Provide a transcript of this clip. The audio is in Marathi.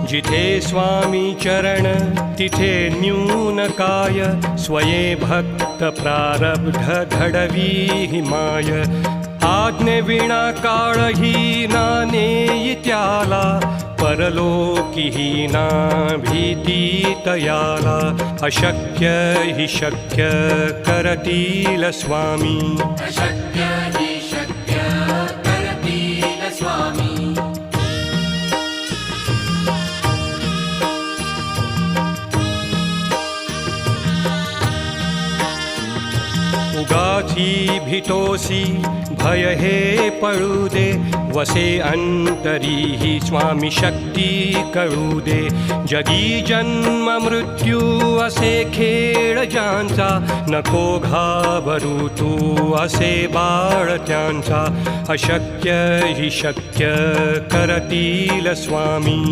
जिथे स्वामी चरण तिथे न्यून काय, स्वये भक्त प्रारब्ध घडवी माय. आज्ञेविना काळही ना नेई त्याला, परलोकीही ना भीती तयाला. अशक्य हि शक्य करतील स्वामी, अशक्य हि शक्य करतील स्वामी. उगाची भीतोसी भय हे पळू दे, वसे अंतरी ही स्वामी शक्ती कळू दे. जगी जन्म मृत्यू असे खेळ ज्यांचा, नको घाबरू तू असे बाळ त्यांचा. अशक्य हि शक्य करतील स्वामी.